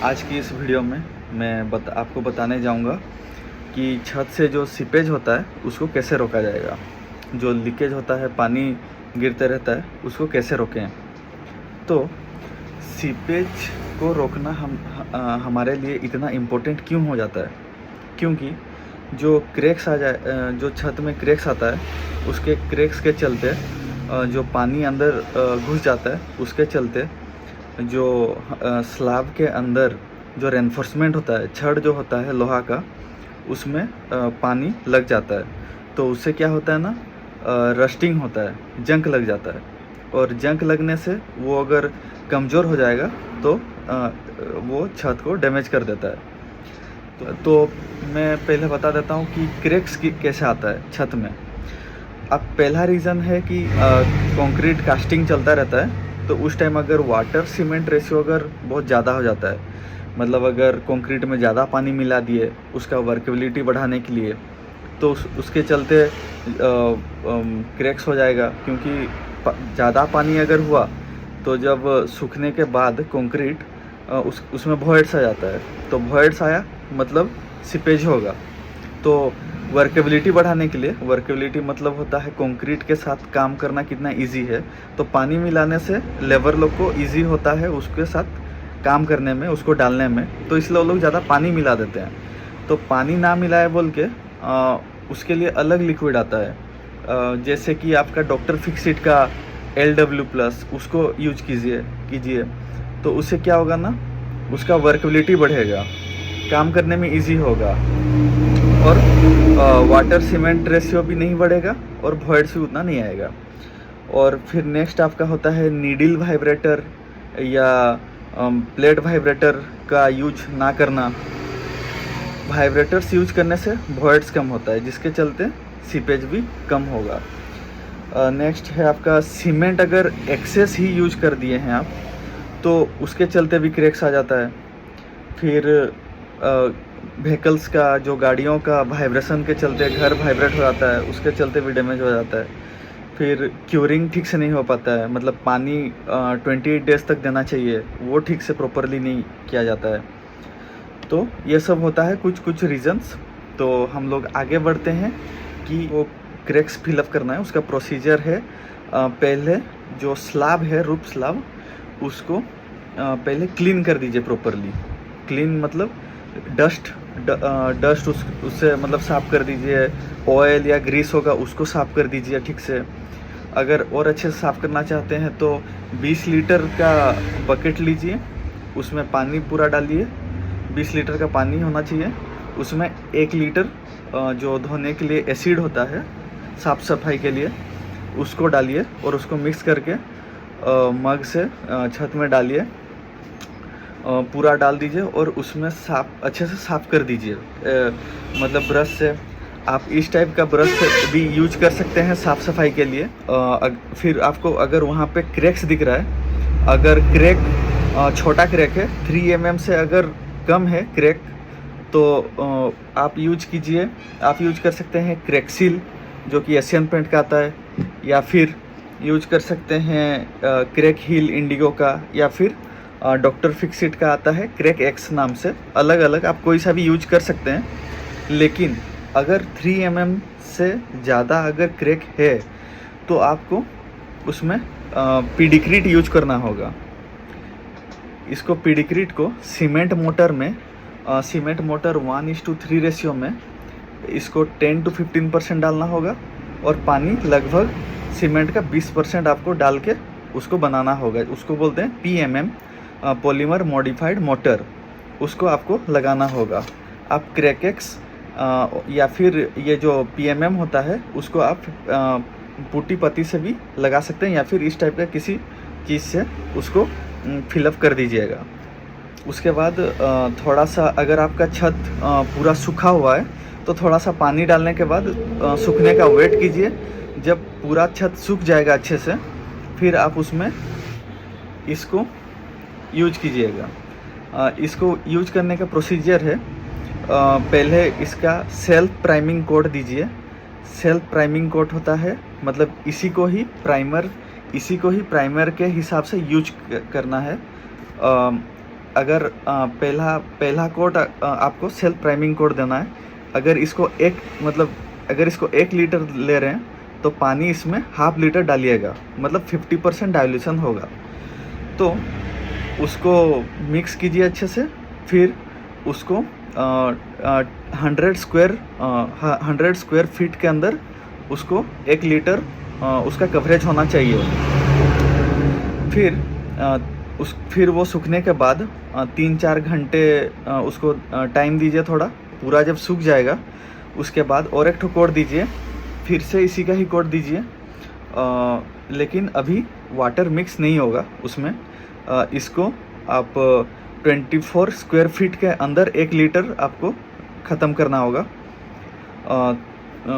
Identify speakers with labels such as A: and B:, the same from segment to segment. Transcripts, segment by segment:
A: आज की इस वीडियो में मैं आपको बताने जाऊंगा कि छत से जो सीपेज होता है उसको कैसे रोका जाएगा। जो लीकेज होता है, पानी गिरते रहता है, उसको कैसे रोकें। तो सीपेज को रोकना हमारे लिए इतना इम्पोर्टेंट क्यों हो जाता है, क्योंकि जो क्रैक्स जो छत में क्रैक्स आता है, उसके क्रैक्स के चलते जो पानी अंदर घुस जाता है, उसके चलते जो स्लैब के अंदर जो रेनफोर्समेंट होता है, छड़ जो होता है लोहा का, उसमें पानी लग जाता है। तो उससे क्या होता है ना, रस्टिंग होता है, जंक लग जाता है। और जंक लगने से वो अगर कमज़ोर हो जाएगा तो वो छत को डैमेज कर देता है। तो मैं पहले बता देता हूँ कि क्रैक्स कैसे आता है छत में। अब पहला रीज़न है कि कंक्रीट कास्टिंग चलता रहता है, तो उस टाइम अगर वाटर सीमेंट रेशियो अगर बहुत ज़्यादा हो जाता है, मतलब अगर कंक्रीट में ज़्यादा पानी मिला दिए उसका वर्केबिलिटी बढ़ाने के लिए, तो उसके चलते क्रैक्स हो जाएगा। क्योंकि ज़्यादा पानी अगर हुआ तो जब सूखने के बाद कंक्रीट उसमें वॉइड्स आ जाता है, तो वॉइड्स आया मतलब सीपेज होगा। तो वर्केबिलिटी बढ़ाने के लिए, वर्केबिलिटी मतलब होता है कंक्रीट के साथ काम करना कितना इजी है, तो पानी मिलाने से लेबर लोग को इजी होता है उसके साथ काम करने में, उसको डालने में। तो इसलिए वो लोग ज़्यादा पानी मिला देते हैं। तो पानी ना मिलाए बोल के उसके लिए अलग लिक्विड आता है, जैसे कि आपका डॉक्टर फिक्सिट का LW+, उसको यूज कीजिए। तो उससे क्या होगा ना, उसका वर्केबिलिटी बढ़ेगा, काम करने में इजी होगा, और वाटर सीमेंट रेशियो भी नहीं बढ़ेगा और वॉइड्स भी उतना नहीं आएगा। और फिर नेक्स्ट आपका होता है नीडल वाइब्रेटर या प्लेट वाइब्रेटर का यूज ना करना। वाइब्रेटर्स यूज करने से वॉइड्स कम होता है, जिसके चलते सीपेज भी कम होगा। नेक्स्ट है आपका सीमेंट, अगर एक्सेस ही यूज कर दिए हैं आप, तो उसके चलते भी क्रैक्स आ जाता है। फिर व्हीकल्स का, जो गाड़ियों का वाइब्रेशन के चलते घर वाइब्रेट हो जाता है, उसके चलते भी डैमेज हो जाता है। फिर क्यूरिंग ठीक से नहीं हो पाता है, मतलब पानी 28 डेज तक देना चाहिए, वो ठीक से प्रॉपरली नहीं किया जाता है। तो ये सब होता है कुछ रीजंस। तो हम लोग आगे बढ़ते हैं कि वो क्रैक्स फिलअप करना है, उसका प्रोसीजर है। पहले जो स्लैब है, रूफ स्लैब, उसको पहले क्लीन कर दीजिए प्रॉपरली। क्लीन मतलब डस्ट उससे मतलब साफ़ कर दीजिए। ऑयल या ग्रीस होगा उसको साफ़ कर दीजिए ठीक से। अगर और अच्छे से साफ़ करना चाहते हैं तो 20 लीटर का बकेट लीजिए, उसमें पानी पूरा डालिए। 20 लीटर का पानी होना चाहिए, उसमें 1 लीटर जो धोने के लिए एसिड होता है, साफ़ सफाई के लिए, उसको डालिए और उसको मिक्स करके मग से छत में डालिए। पूरा डाल दीजिए और उसमें अच्छे से साफ़ कर दीजिए, मतलब ब्रश से। आप इस टाइप का ब्रश भी यूज कर सकते हैं साफ़ सफाई के लिए। फिर आपको अगर वहाँ पे क्रैक्स दिख रहा है, अगर क्रैक छोटा क्रैक है, 3 mm से अगर कम है क्रैक, तो आप यूज कर सकते हैं क्रैक्सिल, जो कि एशियन पेंट का आता है, या फिर यूज कर सकते हैं क्रैक हील इंडिगो का, या फिर डॉक्टर फिक्सिट का आता है क्रैक एक्स नाम से। अलग अलग आप कोई सा भी यूज कर सकते हैं। लेकिन अगर 3 mm से ज़्यादा अगर क्रैक है तो आपको उसमें पीडिक्रीट यूज करना होगा। इसको पीडिक्रीट को सीमेंट मोटर में, सीमेंट मोटर 1:3 रेशियो में इसको 10 to 15% डालना होगा, और पानी लगभग सीमेंट का 20% आपको डाल के उसको बनाना होगा। उसको बोलते हैं PMM, पॉलीमर मॉडिफाइड मोटर। उसको आपको लगाना होगा। आप क्रैकेक्स या फिर ये जो PMM होता है उसको आप पुट्टी पत्ती से भी लगा सकते हैं, या फिर इस टाइप का किसी चीज़ से उसको फिलअप कर दीजिएगा। उसके बाद थोड़ा सा, अगर आपका छत पूरा सूखा हुआ है तो थोड़ा सा पानी डालने के बाद सूखने का वेट कीजिए। जब पूरा छत सूख जाएगा अच्छे से, फिर आप उसमें इसको यूज कीजिएगा। इसको यूज करने का प्रोसीजर है, पहले इसका सेल्फ प्राइमिंग कोट दीजिए। सेल्फ प्राइमिंग कोट होता है मतलब इसी को ही प्राइमर के हिसाब से यूज करना है। अगर पहला कोट आपको सेल्फ प्राइमिंग कोट देना है। अगर इसको अगर इसको 1 लीटर ले रहे हैं तो पानी इसमें ½ लीटर डालिएगा, मतलब 50% डाइल्यूशन होगा। तो उसको मिक्स कीजिए अच्छे से, फिर उसको 100 स्क्वायर फीट के अंदर उसको 1 लीटर उसका कवरेज होना चाहिए। फिर वो सूखने के बाद 3-4 घंटे उसको टाइम दीजिए थोड़ा, पूरा जब सूख जाएगा उसके बाद और एक ठो कोट दीजिए, फिर से इसी का ही कोट दीजिए, लेकिन अभी वाटर मिक्स नहीं होगा उसमें। इसको आप 24 स्क्वायर फीट के अंदर 1 लीटर आपको ख़त्म करना होगा।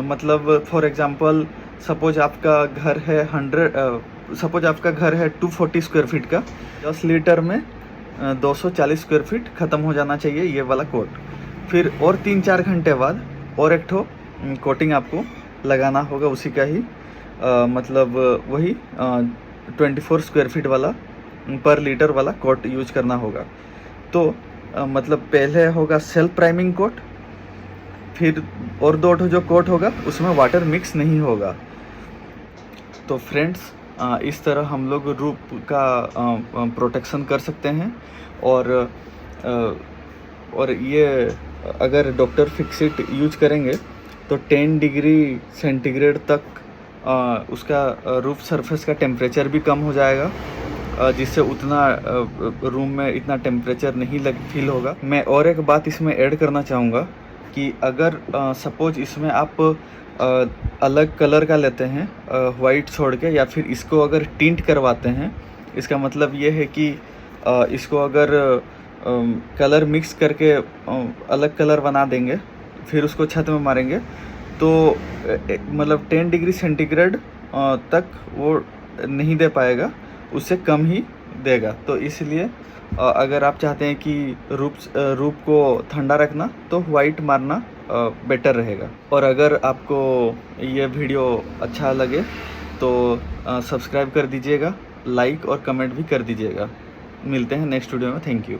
A: मतलब फॉर एग्ज़ाम्पल सपोज आपका घर है 240 स्क्वायर फीट का, 10 लीटर में 240 स्क्वायर फीट ख़त्म हो जाना चाहिए ये वाला कोट। फिर और 3-4 घंटे बाद और एक ठो कोटिंग आपको लगाना होगा उसी का ही, मतलब वही 24 स्क्वायर फीट वाला पर लीटर वाला कोट यूज करना होगा। तो मतलब पहले होगा सेल्फ प्राइमिंग कोट, फिर और 2 ठो जो कोट होगा उसमें वाटर मिक्स नहीं होगा। तो फ्रेंड्स, इस तरह हम लोग रूफ का प्रोटेक्शन कर सकते हैं। और ये अगर डॉक्टर फिक्सिट यूज करेंगे तो 10 डिग्री सेंटीग्रेड तक उसका रूफ सरफेस का टेम्परेचर भी कम हो जाएगा, जिससे उतना रूम में इतना टेम्परेचर नहीं फील होगा। मैं और एक बात इसमें ऐड करना चाहूँगा कि अगर सपोज इसमें आप अलग कलर का लेते हैं वाइट छोड़ के, या फिर इसको अगर टिंट करवाते हैं, इसका मतलब ये है कि इसको अगर कलर मिक्स करके अलग कलर बना देंगे, फिर उसको छत में मारेंगे, तो मतलब 10 डिग्री सेंटीग्रेड तक वो नहीं दे पाएगा, उससे कम ही देगा। तो इसलिए अगर आप चाहते हैं कि रूफ को ठंडा रखना तो वाइट मारना बेटर रहेगा। और अगर आपको ये वीडियो अच्छा लगे तो सब्सक्राइब कर दीजिएगा, लाइक और कमेंट भी कर दीजिएगा। मिलते हैं नेक्स्ट वीडियो में। Thank you.